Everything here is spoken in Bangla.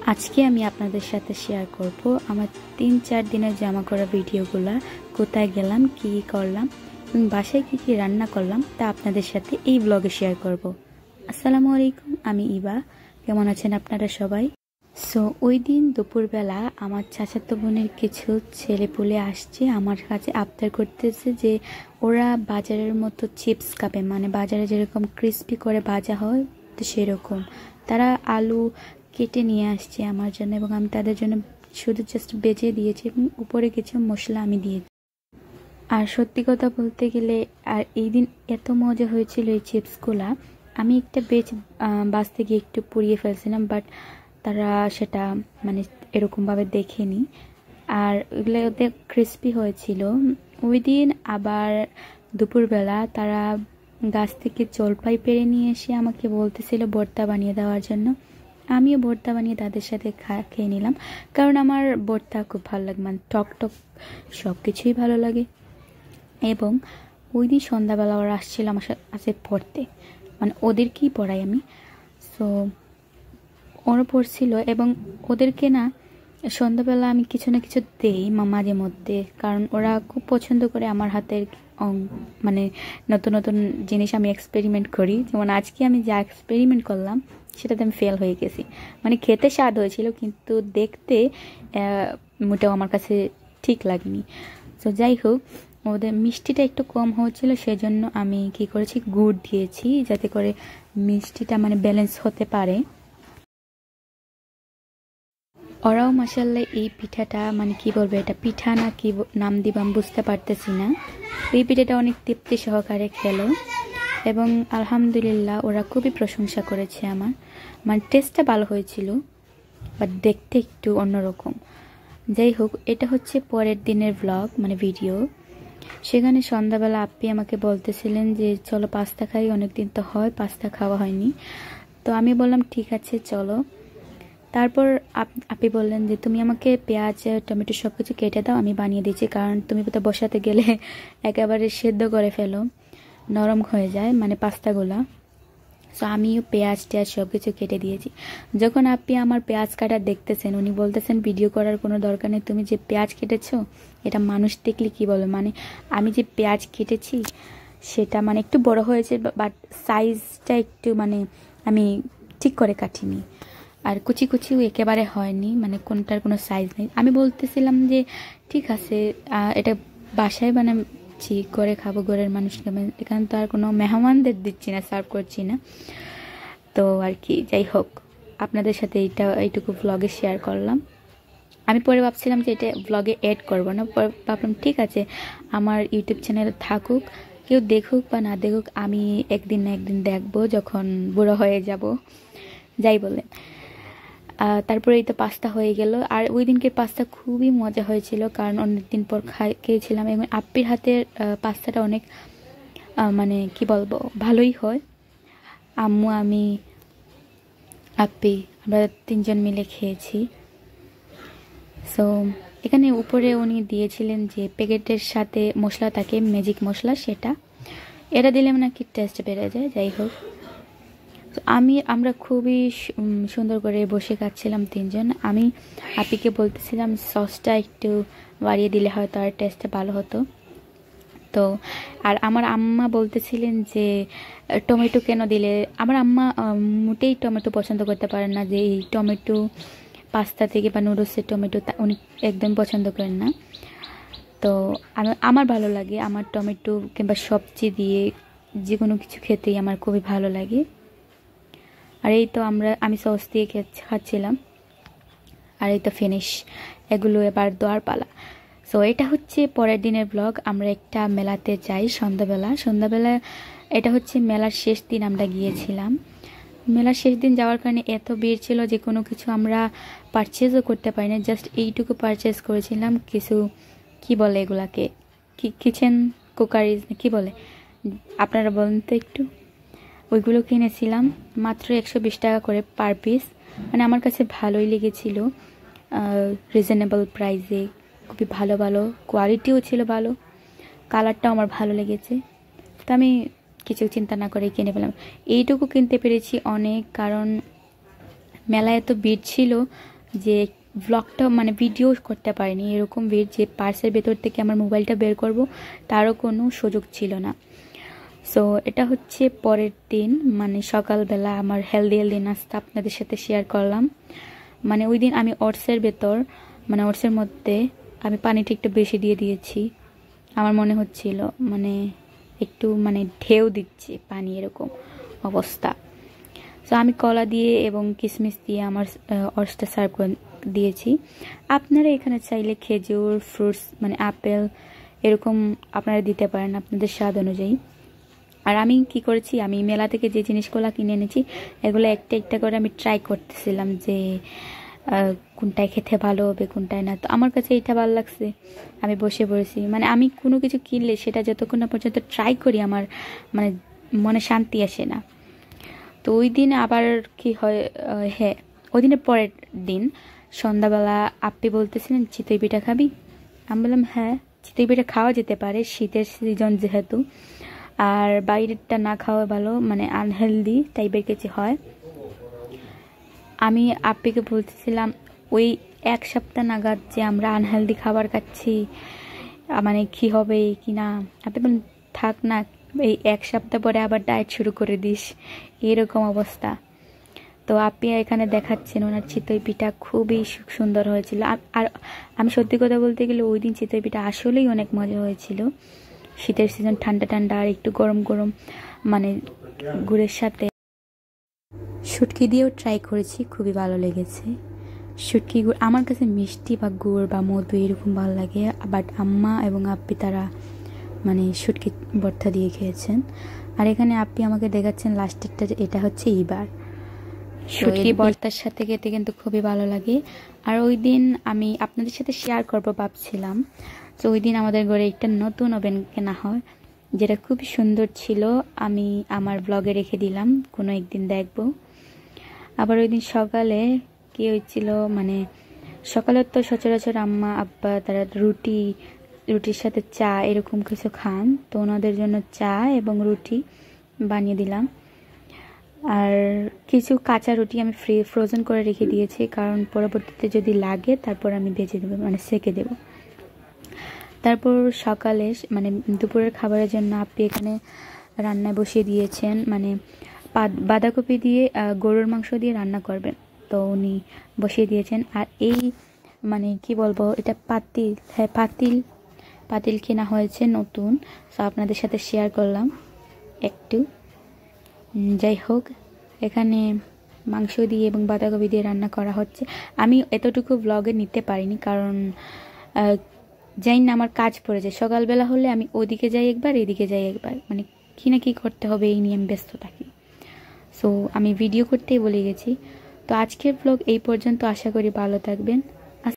আজকে আমি আপনাদের সাথে শেয়ার করব আমার 3-4 দিনের জামা করা ভিডিওগুলো, কোথায় গেলাম, কি করলাম এবং বাসায় কি কি রান্না করলাম তা আপনাদের সাথে এই ব্লগে শেয়ার করব। আসসালামু আলাইকুম, আমি ইবা। কেমন আছেন আপনারা সবাই? সো ওই দিন দুপুরবেলা আমার চাচাতো বোনের কিছু ছেলেপুলে আসছে আমার কাছে, আবদার করতেছে যে ওরা বাজারের মতো চিপস খাবে, মানে বাজারে যেরকম ক্রিস্পি করে ভাজা হয় তো সেরকম। তারা আলু কেটে নিয়ে আসছে আমার জন্য এবং আমি তাদের জন্য শুধু জাস্ট বেজে দিয়েছি এবং উপরে কিছু মশলা আমি দিয়েছি। আর সত্যি কথা বলতে গেলে আর এই দিন এত মজা হয়েছিল এই চিপসগুলা, আমি একটা বাঁচতে গিয়ে একটু পুড়িয়ে ফেলছিলাম, বাট তারা সেটা মানে এরকমভাবে দেখেনি। আর ওগুলো ওদের ক্রিস্পি হয়েছিল। ওই দিন আবার দুপুরবেলা তারা গাছ থেকে জলপাই পেড়ে নিয়ে এসে আমাকে বলতেছিল ভর্তা বানিয়ে দেওয়ার জন্য। আমিও ভর্তা বানিয়ে তাদের সাথে খেয়ে নিলাম, কারণ আমার ভর্তা খুব ভালো লাগে, মানে টক টক সব কিছুই ভালো লাগে। এবং ওই দিন সন্ধ্যাবেলা ওরা আসছিল আমার সাথে পড়তে, মানে ওদেরকেই পড়াই আমি। সো ওরা পড়ছিল এবং ওদেরকে না সন্ধ্যাবেলা আমি কিছু না কিছু দেই মাঝে মধ্যে, কারণ ওরা খুব পছন্দ করে আমার হাতের মানে নতুন নতুন জিনিস আমি এক্সপেরিমেন্ট করি। যেমন আজকে আমি যা এক্সপেরিমেন্ট করলাম সেটাতে আমি ফেল হয়ে গেছি, মানে খেতে স্বাদ হয়েছিল কিন্তু দেখতে মোটেও আমার কাছে ঠিক লাগেনি। তো যাই হোক, ওদের মিষ্টিটা একটু কম হয়েছিল, সেজন্য আমি কি করেছি গুড় দিয়েছি যাতে করে মিষ্টিটা মানে ব্যালেন্স হতে পারে। ওরাও মাসাল্লাহ এই পিঠাটা, মানে কি বলবো, এটা পিঠা না কি নাম দিব আমি বুঝতে পারতেছি না, এই পিঠাটা অনেক তৃপ্তি সহকারে খেলো এবং আলহামদুলিল্লাহ ওরা খুবই প্রশংসা করেছে আমার, মানে টেস্টটা ভালো হয়েছিল বাট দেখতে একটু অন্যরকম। যাই হোক, এটা হচ্ছে পরের দিনের ব্লগ, মানে ভিডিও। সেখানে সন্ধ্যাবেলা আপ্পি আমাকে বলতেছিলেন যে চলো পাস্তা খাই, অনেকদিন তো হয় পাস্তা খাওয়া হয়নি। তো আমি বললাম ঠিক আছে চলো। তারপর আপনি বললেন যে তুমি আমাকে পেঁয়াজ টমেটো সব কিছু কেটে দাও, আমি বানিয়ে দিচ্ছি, কারণ তুমি তো বসাতে গেলে একেবারে সেদ্ধ করে ফেলো, নরম হয়ে যায় মানে পাস্তাগুলা। সো আমিও পেঁয়াজ টেয়াজ সব কিছু কেটে দিয়েছি। যখন আপনি আমার পেঁয়াজ কাটা দেখতেছেন উনি বলতেছেন ভিডিও করার কোনো দরকার নেই, তুমি যে পেঁয়াজ কেটেছো এটা মানুষ দেখলে কি বলবে, মানে আমি যে পেঁয়াজ কেটেছি সেটা মানে একটু বড় হয়েছে বাট সাইজটা একটু মানে আমি ঠিক করে কাটিনি, আর কুচি কুচিও একেবারে হয়নি, মানে কোনটার কোনো সাইজ নেই। আমি বলতেছিলাম যে ঠিক আছে এটা বাসায় বানাচ্ছি, করে খাবো, ঘরের মানুষকে, এখানে তো আর কোনো মেহমানদের দিচ্ছি না, সার্ভ করছি না। তো আর কি, যাই হোক, আপনাদের সাথে এইটুকু ব্লগে শেয়ার করলাম। আমি পরে ভাবছিলাম যে এটা ব্লগে অ্যাড করবো না, পরে ভাবলাম ঠিক আছে আমার ইউটিউব চ্যানেল থাকুক, কেউ দেখুক বা না দেখুক, আমি একদিন না একদিন দেখবো যখন বুড়ো হয়ে যাব, যাই বলেন। তারপরে এই তো পাস্তা হয়ে গেল। আর ওই দিনকে পাস্তা খুবই মজা হয়েছিল, কারণ অনেকদিন পর খেয়েছিলাম এবং আপ্পির হাতের পাস্তাটা অনেক মানে কি বলবো ভালোই হয়। আম্মু, আমি, আপ্পি আমরা 3জন মিলে খেয়েছি। সো এখানে উপরে উনি দিয়েছিলেন যে প্যাকেটের সাথে মশলা থাকে, ম্যাজিক মশলা, এটা দিলে নাকি টেস্ট বেড়ে যায়। যাই হোক, আমরা খুবই সুন্দর করে বসে খাচ্ছিলাম 3জন। আমি আপিকে বলতেছিলাম সসটা একটু বাড়িয়ে দিলে হয়তো আর টেস্টটা ভালো হতো। তো আর আমার আম্মা বলতেছিলেন যে টমেটো কেন দিলে, আমার আম্মা মোটেই টমেটো পছন্দ করতে পারেন না, যে এই টমেটো পাস্তা থেকে বা নুডলসের টমেটো উনি একদম পছন্দ করেন না। তো আমার ভালো লাগে, আমার টমেটো কিংবা সবজি দিয়ে যে কোনো কিছু খেতেই আমার খুবই ভালো লাগে। আর এই তো আমি সস দিয়ে খাচ্ছিলাম, আর এই তো ফিনিশ, এগুলো এবার দোয়ার পালা। সো এটা হচ্ছে পরের দিনের ব্লগ। আমরা একটা মেলাতে যাই সন্ধ্যাবেলা, এটা হচ্ছে মেলার শেষ দিন আমরা গিয়েছিলাম। মেলার শেষ দিন যাওয়ার কারণে এত ভিড় ছিল যে কোনো কিছু আমরা পারচেজও করতে পারি না, জাস্ট এইটুকু পারচেজ করেছিলাম, কিছু কি বলে এগুলাকে, কিচেন কুকারিজ কি বলে আপনারা বলেন তো একটু, ওইগুলো কিনেছিলাম মাত্র 120 টাকা করে পার পিস। মানে আমার কাছে ভালোই লেগেছিল, রিজনেবল প্রাইসে, খুবই ভালো ভালো কোয়ালিটিও ছিল ভালো, কালারটাও আমার ভালো লেগেছে। তো আমি কিছু চিন্তা না করে কিনে ফেলাম। এইটুকু কিনতে পেরেছি অনেক, কারণ মেলায় এত ভিড় ছিল যে ব্লগটা মানে ভিডিও করতে পারিনি, এরকম ভিড় যে পার্সের ভেতর থেকে আমার মোবাইলটা বের করব তারও কোনো সুযোগ ছিল না। সো এটা হচ্ছে পরের দিন, মানে সকালবেলা আমার হেলদি নাস্তা আপনাদের সাথে শেয়ার করলাম। মানে ওই দিন আমি ওটসের ভেতর মানে ওটসের মধ্যে আমি পানিটা একটু বেশি দিয়ে দিয়েছি, আমার মনে হচ্ছিল মানে একটু মানে ঢেউ দিচ্ছে পানি, এরকম অবস্থা। সো আমি কলা দিয়ে এবং কিশমিশ দিয়ে আমার ওটসটা সার্ভ করে দিয়েছি। আপনারা এখানে চাইলে খেজুর, ফ্রুটস মানে আপেল এরকম আপনারা দিতে পারেন আপনাদের স্বাদ অনুযায়ী। আর আমি কি করেছি, আমি মেলা থেকে যে জিনিসগুলো কিনে এনেছি এগুলো একটা একটা করে আমি ট্রাই করতেছিলাম যে কোনটায় খেতে ভালো হবে কোনটায় না। তো আমার কাছে এটা ভালো লাগছে, আমি বসে পড়েছি। মানে আমি কোনো কিছু কিনলে সেটা যতক্ষণ না পর্যন্ত ট্রাই করি আমার মানে মনে শান্তি আসে না। তো ওই দিন আবার কি হয়, হ্যাঁ ওই দিনের পরের দিন সন্ধ্যাবেলা আপ্পি বলতেছিলেন চিতই পিঠা খাবি? আমি বললাম হ্যাঁ চিতই পিঠা খাওয়া যেতে পারে, শীতের সিজন যেহেতু, আর বাইরেরটা না খাওয়া ভালো, মানে আনহেলদি টাইপের কিছু হয়। আমি আপ্পিকে বলতেছিলাম ওই এক সপ্তাহ নাগাদ যে আমরা আনহেলদি খাবার খাচ্ছি মানে কি হবে কি না। আপনি বলেন থাক না, এই এক সপ্তাহ পরে আবার ডায়েট শুরু করে দিস, এরকম অবস্থা। তো আপনি এখানে দেখাচ্ছেন ওনার চিতই পিঠা খুবই সুন্দর হয়েছিল। আর আমি সত্যি কথা বলতে গেলে ওই দিন চিতই পিঠা আসলেই অনেক মজা হয়েছিল। শীতের সিজন, ঠান্ডা ঠান্ডা আর একটু গরম গরম, মানে গুড়ের সাথে শুটকি দিয়েও ট্রাই করেছি, খুবই ভালো লেগেছে। শুটকি গুড় আমার কাছে মিষ্টি বা গুড় বা মধু এরকম ভালো লাগে, বাট আম্মা এবং আপ্পি তারা মানে শুটকি ভর্তা দিয়ে খেয়েছেন। আর এখানে আপ্পি আমাকে দেখাচ্ছেন লাস্টেরটা, এটা হচ্ছে ইবার শুটকি ভর্তার সাথে খেতে কিন্তু খুবই ভালো লাগে। আর ওই দিন আমি আপনাদের সাথে শেয়ার করবো ভাবছিলাম। তো ওই দিন আমাদের ঘরে একটা নতুন ওভেন কেনা হয় যেটা খুবই সুন্দর ছিল, আমি আমার ব্লগে রেখে দিলাম, কোনো একদিন দেখবো। আবার ওই দিন সকালে কি হয়েছিল, মানে সকালে তো সচরাচর আম্মা আব্বা তারা রুটির সাথে চা এরকম কিছু খান, তো ওনাদের জন্য চা এবং রুটি বানিয়ে দিলাম। আর কিছু কাঁচা রুটি আমি ফ্রোজেন করে রেখে দিয়েছি, কারণ পরবর্তীতে যদি লাগে তারপর আমি ভেজে দেবো, মানে সেকে দেবো। তারপর সকালে মানে দুপুরের খাবারের জন্য আপনি এখানে রান্নায় বসিয়ে দিয়েছেন, মানে বাঁধাকপি দিয়ে গরুর মাংস দিয়ে রান্না করবেন, তো উনি বসিয়ে দিয়েছেন। আর এই মানে কি বলবো, এটা পাতিল, হ্যাঁ পাতিল কেনা হয়েছে নতুন, তো আপনাদের সাথে শেয়ার করলাম একটু। যাই হোক, এখানে মাংস দিয়ে এবং বাঁধাকপি দিয়ে রান্না করা হচ্ছে। আমি এতটুকু ব্লগে নিতে পারিনি, কারণ যাই না আমার কাজ পড়ে যায়, সকালবেলা হলে আমি ওদিকে যাই একবার এদিকে যাই একবার, মানে কি না কি করতে হবে এই নিয়ে আমি ব্যস্ত থাকি। সো আমি ভিডিও করতেই বলে গেছি। তো আজকের ব্লগ এই পর্যন্ত, আশা করি ভালো থাকবেন।